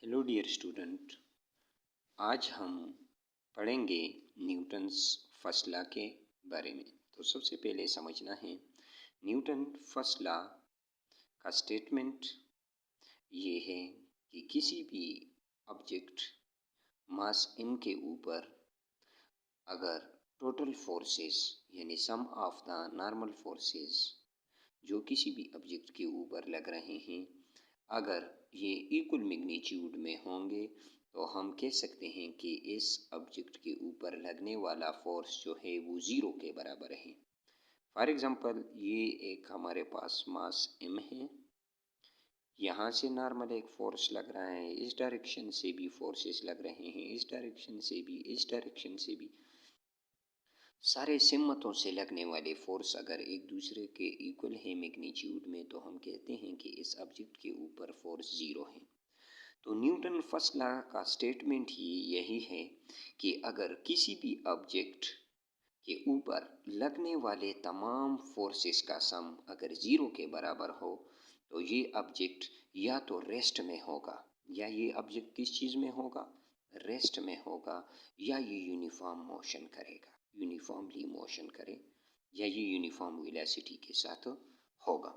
Hello dear student, आज हम पढ़ेंगे न्यूटन्स फर्स्ट लॉ के बारे में। तो सबसे पहले समझना है न्यूटन फर्स्ट लॉ का स्टेटमेंट ये है कि किसी भी ऑब्जेक्ट मास m के ऊपर अगर टोटल फोर्सेस यानी सम ऑफ द नॉर्मल फोर्सेस जो किसी भी ऑब्जेक्ट के ऊपर लग रहे हैं अगर ये इक्वल मैग्नीट्यूड में होंगे तो हम कह सकते हैं कि इस ऑब्जेक्ट के ऊपर लगने वाला फोर्स जो है वो ज़ीरो के बराबर है। फॉर एग्ज़ाम्पल ये एक हमारे पास मास m है, यहाँ से नॉर्मल एक फोर्स लग रहा है, इस डायरेक्शन से भी फोर्सेस लग रहे हैं, इस डायरेक्शन से भी, इस डायरेक्शन से भी, सारे सिमतों से लगने वाले फोर्स अगर एक दूसरे के इक्वल है मैग्नीट्यूड में तो हम कहते हैं कि इस ऑब्जेक्ट के ऊपर फोर्स ज़ीरो है। तो न्यूटन फर्स्ट लॉ का स्टेटमेंट ही यही है कि अगर किसी भी ऑब्जेक्ट के ऊपर लगने वाले तमाम फोर्सेस का सम अगर ज़ीरो के बराबर हो तो ये ऑब्जेक्ट या तो रेस्ट में होगा, या ये ऑब्जेक्ट किस चीज़ में होगा, रेस्ट में होगा, या ये यूनिफॉर्म मोशन करेगा, यूनिफॉर्मली मोशन करे, या ये यूनिफॉर्म वेलोसिटी के साथ होगा।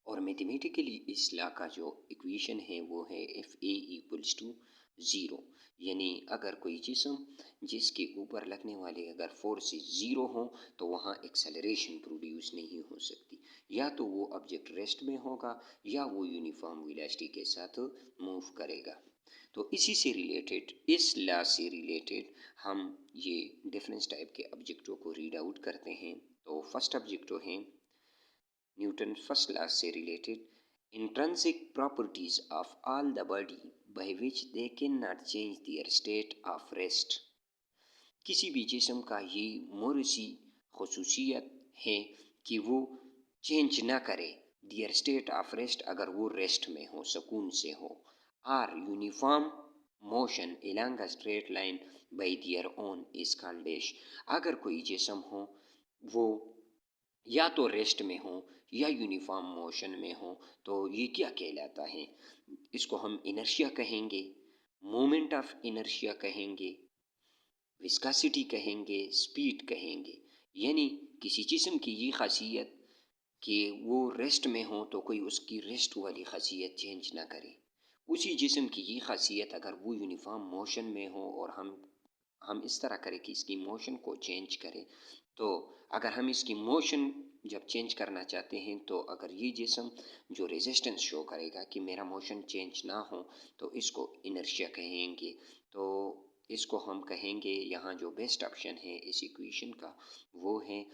और मैथमेटिकली इस लॉ का जो इक्वेशन है वो है F A equals to zero, यानी अगर कोई जिस्म जिसके ऊपर लगने वाले अगर फोर्सेस ज़ीरो हों तो वहाँ एक्सेलरेशन प्रोड्यूस नहीं हो सकती, या तो वो ऑब्जेक्ट रेस्ट में होगा या वो यूनिफॉर्म वेलोसिटी के साथ मूव करेगा। तो इसी से रिलेटेड, इस लॉ से रिलेटेड हम ये डिफरेंस टाइप के ऑब्जेक्टों को रीड आउट करते हैं। तो फर्स्ट ऑब्जेक्टो है न्यूटन फर्स्ट लॉ से related intrinsic properties of all the body by which they cannot change their state of rest। किसी भी जिस्म का ये मोरसी खसूसियत है कि वो चेंज ना करे दियर स्टेट ऑफ रेस्ट, अगर वो रेस्ट में हो, सुकून से हो, or uniform motion along a straight line by their own is called dash. अगर कोई जिस्म हो वो या तो रेस्ट में हो या यूनिफॉर्म मोशन में हो तो ये क्या कहलाता है, इसको हम इनर्शिया कहेंगे, मोमेंट ऑफ इनर्शिया कहेंगे, विस्कासिटी कहेंगे, स्पीड कहेंगे। यानी किसी जिस्म की ये खासियत कि वो रेस्ट में हो तो कोई उसकी रेस्ट वाली खासियत चेंज ना करे, उसी जिस्म की ये खासियत अगर वो यूनिफॉर्म मोशन में हो और हम इस तरह करें कि इसकी मोशन को चेंज करें, तो अगर हम इसकी मोशन जब चेंज करना चाहते हैं तो अगर ये जिस्म जो रेजिस्टेंस शो करेगा कि मेरा मोशन चेंज ना हो तो इसको इनर्शिया कहेंगे। तो इसको हम कहेंगे, यहाँ जो बेस्ट ऑप्शन है इस इक्वेशन का वो है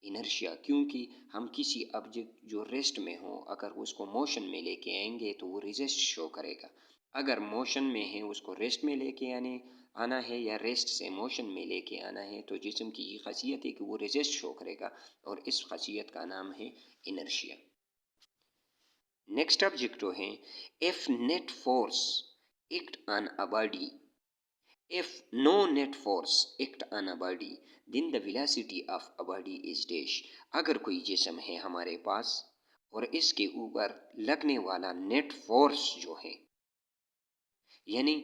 इनर्शिया, क्योंकि हम किसी ऑब्जेक्ट जो रेस्ट में हो अगर उसको मोशन में लेके आएंगे तो वो रेजिस्ट शो करेगा, अगर मोशन में है उसको रेस्ट में लेके आना है या रेस्ट से मोशन में लेके आना है तो जिस्म की ये खासियत है कि वो रेजिस्ट शो करेगा और इस खासियत का नाम है इनर्शिया। नेक्स्ट ऑब्जेक्ट है if net force act on a body, if no net force act on a body then the velocity of a body is dash। अगर कोई जिस्म है हमारे पास और इसके ऊपर लगने वाला नेट फोर्स जो है, यानी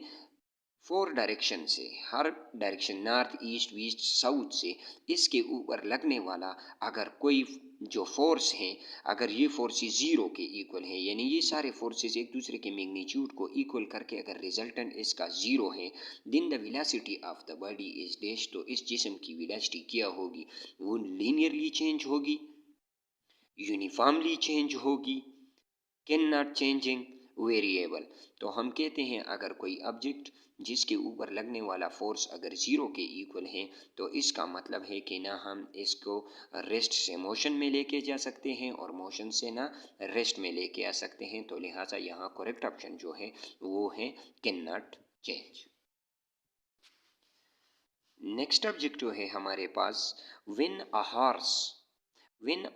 फोर डायरेक्शन से, हर direction north east west south से इसके ऊपर लगने वाला अगर कोई जो फोर्स है अगर ये फोर्सेस ज़ीरो के इक्वल है, यानी ये सारे फोर्सेस एक दूसरे के मैग्नीट्यूड को इक्वल करके अगर रिजल्टेंट इसका ज़ीरो है then the velocity of the body is dash. तो इस जिस्म की वेलोसिटी क्या होगी, वो लीनियरली चेंज होगी, यूनिफॉर्मली चेंज होगी, कैन नॉट चेंजिंग वेरिएबल। तो हम कहते हैं अगर कोई ऑब्जेक्ट जिसके ऊपर लगने वाला फोर्स अगर ज़ीरो के इक्वल है तो इसका मतलब है कि ना हम इसको रेस्ट से मोशन में लेके जा सकते हैं और मोशन से ना रेस्ट में लेके आ सकते हैं। तो लिहाजा यहाँ करेक्ट ऑप्शन जो है वो है can not change. Next object जो है हमारे पास when a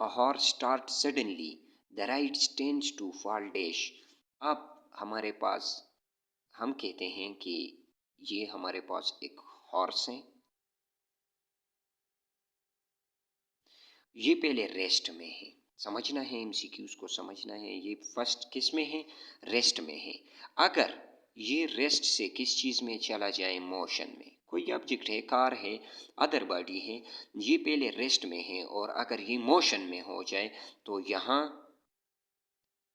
horse start suddenly the ride tends to fall dash. अब हमारे पास हम कहते हैं कि ये हमारे पास एक हॉर्स है, ये पहले रेस्ट में है, समझना है, एमसीक्यूज को समझना है। ये फर्स्ट किस में है? रेस्ट में है। अगर ये रेस्ट से किस चीज़ में चला जाए? मोशन में। कोई ऑब्जेक्ट है, कार है, अदर बॉडी है, ये पहले रेस्ट में है और अगर ये मोशन में हो जाए तो यहाँ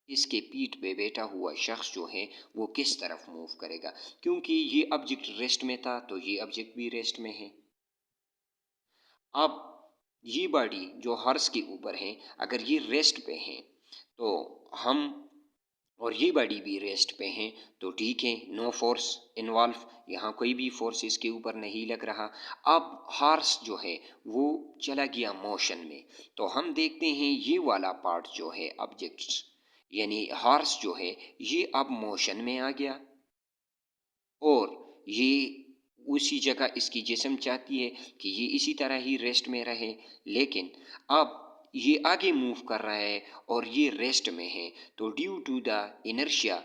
इसके पीठ पे बैठा हुआ शख्स जो है वो किस तरफ मूव करेगा? क्योंकि ये ऑब्जेक्ट रेस्ट में था तो ये ऑब्जेक्ट भी रेस्ट में है। अब ये बॉडी जो हॉर्स के ऊपर है, अगर ये रेस्ट पे है तो हम, और ये बॉडी भी रेस्ट पे है तो ठीक है, नो फोर्स इन्वॉल्व, यहाँ कोई भी फोर्स इसके ऊपर नहीं लग रहा। अब हॉर्स जो है वो चला गया मोशन में, तो हम देखते हैं ये वाला पार्ट जो है ऑब्जेक्ट्स यानी हॉर्स जो है ये अब मोशन में आ गया और ये उसी जगह इसकी जिस्म चाहती है कि ये इसी तरह ही रेस्ट में रहे, लेकिन अब ये आगे मूव कर रहा है और ये रेस्ट में है। तो ड्यू टू द इनर्शिया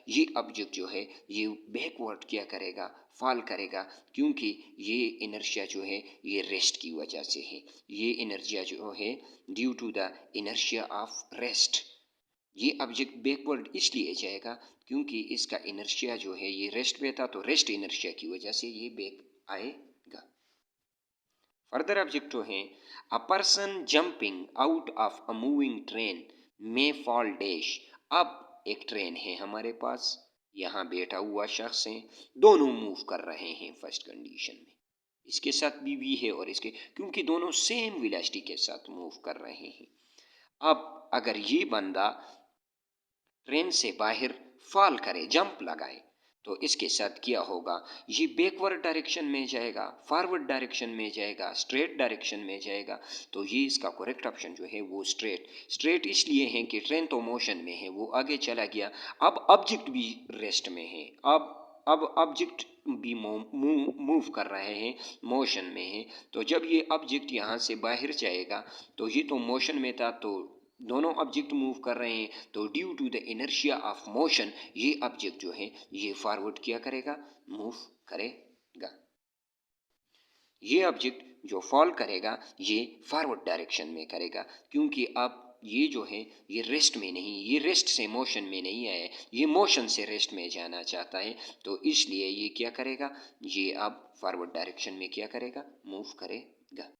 ये ऑब्जेक्ट जो है ये बैकवर्ड क्या करेगा? फॉल करेगा, क्योंकि ये इनर्शिया जो है ये रेस्ट की वजह से है। ये इनर्शिया जो है due to the inertia of rest, ये ऑब्जेक्ट बैकवर्ड इसलिए जाएगा क्योंकि इसका इनर्शिया जो है ये रेस्ट पे था, तो रेस्ट इनर्शिया की वजह से ये बैक आएगा। फर्दर ऑब्जेक्ट जो है, a person jumping out of a moving train may fall dash. अब एक ट्रेन है हमारे पास, यहाँ बैठा हुआ शख्स है, दोनों मूव कर रहे हैं फर्स्ट कंडीशन में, इसके साथ भी है और इसके, क्योंकि दोनों सेम वेलोसिटी के साथ मूव कर रहे हैं। अब अगर ये बंदा ट्रेन से बाहर फॉल करे, जंप लगाए, तो इसके साथ क्या होगा? ये बैकवर्ड डायरेक्शन में जाएगा, फॉरवर्ड डायरेक्शन में जाएगा, स्ट्रेट डायरेक्शन में जाएगा। तो ये इसका करेक्ट ऑप्शन जो है वो स्ट्रेट इसलिए है कि ट्रेन तो मोशन में है, वो आगे चला गया। अब ऑब्जेक्ट भी रेस्ट में है, अब ऑब्जेक्ट भी मूव कर रहे हैं, मोशन में है। तो जब ये ऑब्जेक्ट यहाँ से बाहर जाएगा तो ये तो मोशन में था, तो दोनों ऑब्जेक्ट मूव कर रहे हैं, तो due to the inertia of motion ये ऑब्जेक्ट जो है ये फॉरवर्ड क्या करेगा? मूव करेगा। ये ऑब्जेक्ट जो फॉल करेगा ये फॉरवर्ड डायरेक्शन में करेगा, क्योंकि अब ये जो है ये रेस्ट में नहीं, ये रेस्ट से मोशन में नहीं आया, ये मोशन से रेस्ट में जाना चाहता है, तो इसलिए ये क्या करेगा? ये अब फॉरवर्ड डायरेक्शन में क्या करेगा? मूव करेगा।